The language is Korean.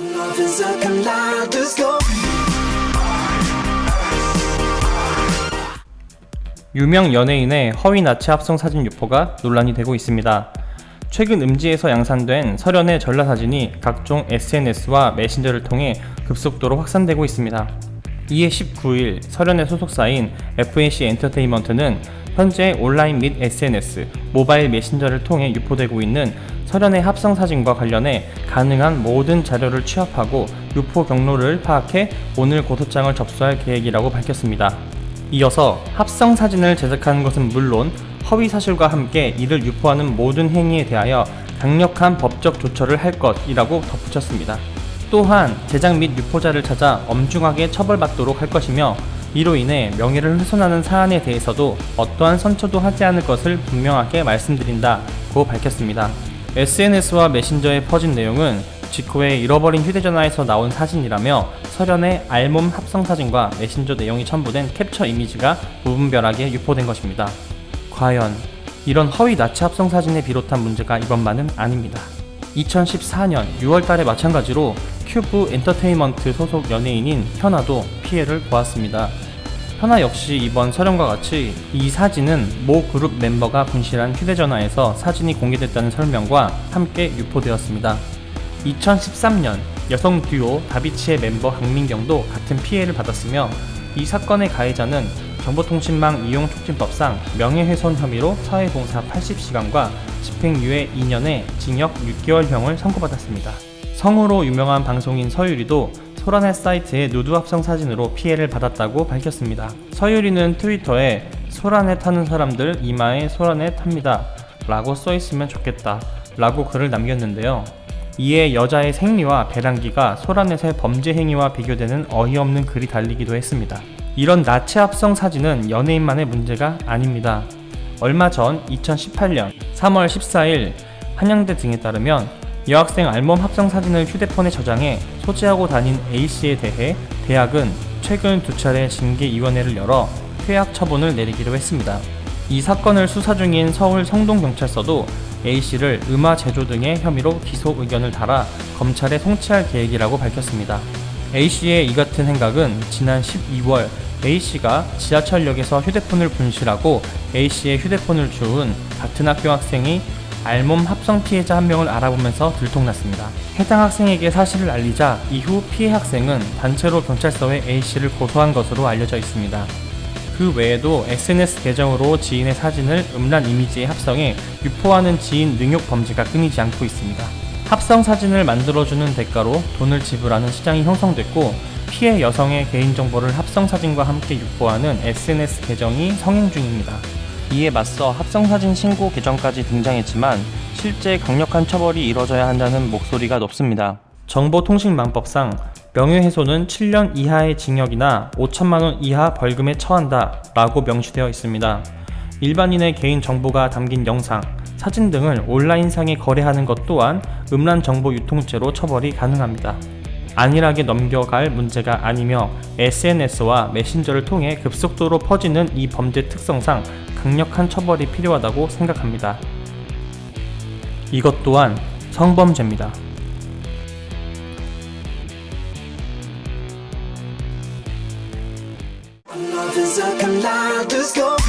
Love is a kaleidoscope. 유명 연예인의 허위 나체 합성 사진 유포가 논란이 되고 있습니다. 최근 음지에서 양산된 설연의 전라 사진이 각종 SNS와 메신저를 통해 급속도로 확산되고 있습니다. 이에 19일 설연의 소속사인 FNC 엔터테인먼트는 현재 온라인 및 SNS, 모바일 메신저를 통해 유포되고 있는 설연의 합성 사진과 관련해 가능한 모든 자료를 취합하고 유포 경로를 파악해 오늘 고소장을 접수할 계획이라고 밝혔습니다. 이어서 합성 사진을 제작하는 것은 물론 허위 사실과 함께 이를 유포하는 모든 행위에 대하여 강력한 법적 조처를 할 것이라고 덧붙였습니다. 또한 제작 및 유포자를 찾아 엄중하게 처벌받도록 할 것이며 이로 인해 명예를 훼손하는 사안에 대해서도 어떠한 선처도 하지 않을 것을 분명하게 말씀드린다고 밝혔습니다. SNS와 메신저에 퍼진 내용은 직후에 잃어버린 휴대전화에서 나온 사진이라며 설연의 알몸 합성 사진과 메신저 내용이 첨부된 캡처 이미지가 무분별하게 유포된 것입니다. 과연 이런 허위 나체 합성 사진에 비롯한 문제가 이번만은 아닙니다. 2014년 6월달에 마찬가지로 큐브 엔터테인먼트 소속 연예인인 현아도 피해를 보았습니다. 현아 역시 이번 설연과 같이 이 사진은 모 그룹 멤버가 분실한 휴대전화에서 사진이 공개됐다는 설명과 함께 유포되었습니다. 2013년 여성 듀오 다비치의 멤버 강민경도 같은 피해를 받았으며 이 사건의 가해자는 정보통신망 이용촉진법상 명예훼손 혐의로 사회봉사 80시간과 집행유예 2년에 징역 6개월형을 선고받았습니다. 성우로 유명한 방송인 서유리도 소라넷 사이트의 누드 합성 사진으로 피해를 받았다고 밝혔습니다. 서유리는 트위터에 소라넷 하는 사람들 이마에 소라넷 합니다 라고 써있으면 좋겠다 라고 글을 남겼는데요. 이에 여자의 생리와 배란기가 소라넷의 범죄 행위와 비교되는 어이없는 글이 달리기도 했습니다. 이런 나체 합성 사진은 연예인만의 문제가 아닙니다. 얼마 전 2018년 3월 14일 한양대 등에 따르면 여학생 알몸 합성 사진을 휴대폰에 저장해 소지하고 다닌 A씨에 대해 대학은 최근 2차례 징계위원회를 열어 퇴학 처분을 내리기로 했습니다. 이 사건을 수사 중인 서울 성동경찰서도 A씨를 음화 제조 등의 혐의로 기소 의견을 달아 검찰에 송치할 계획이라고 밝혔습니다. A씨의 이 같은 행각은 지난 12월 A씨가 지하철역에서 휴대폰을 분실하고 A씨의 휴대폰을 주운 같은 학교 학생이 알몸 합성 피해자 한 명을 알아보면서 들통났습니다. 해당 학생에게 사실을 알리자 이후 피해 학생은 단체로 경찰서에 A씨를 고소한 것으로 알려져 있습니다. 그 외에도 SNS 계정으로 지인의 사진을 음란 이미지에 합성해 유포하는 지인 능욕 범죄가 끊이지 않고 있습니다. 합성 사진을 만들어주는 대가로 돈을 지불하는 시장이 형성됐고 피해 여성의 개인정보를 합성 사진과 함께 유포하는 SNS 계정이 성행 중입니다. 이에 맞서 합성사진 신고 계정까지 등장했지만 실제 강력한 처벌이 이뤄져야 한다는 목소리가 높습니다. 정보통신망법상 명예훼손은 7년 이하의 징역이나 5천만원 이하 벌금에 처한다 라고 명시되어 있습니다. 일반인의 개인정보가 담긴 영상, 사진 등을 온라인상에 거래하는 것 또한 음란 정보 유통죄로 처벌이 가능합니다. 안일하게 넘겨갈 문제가 아니며 SNS와 메신저를 통해 급속도로 퍼지는 이 범죄 특성상 강력한 처벌이 필요하다고 생각합니다. 이것 또한 성범죄입니다. Love is a kaleidoscope.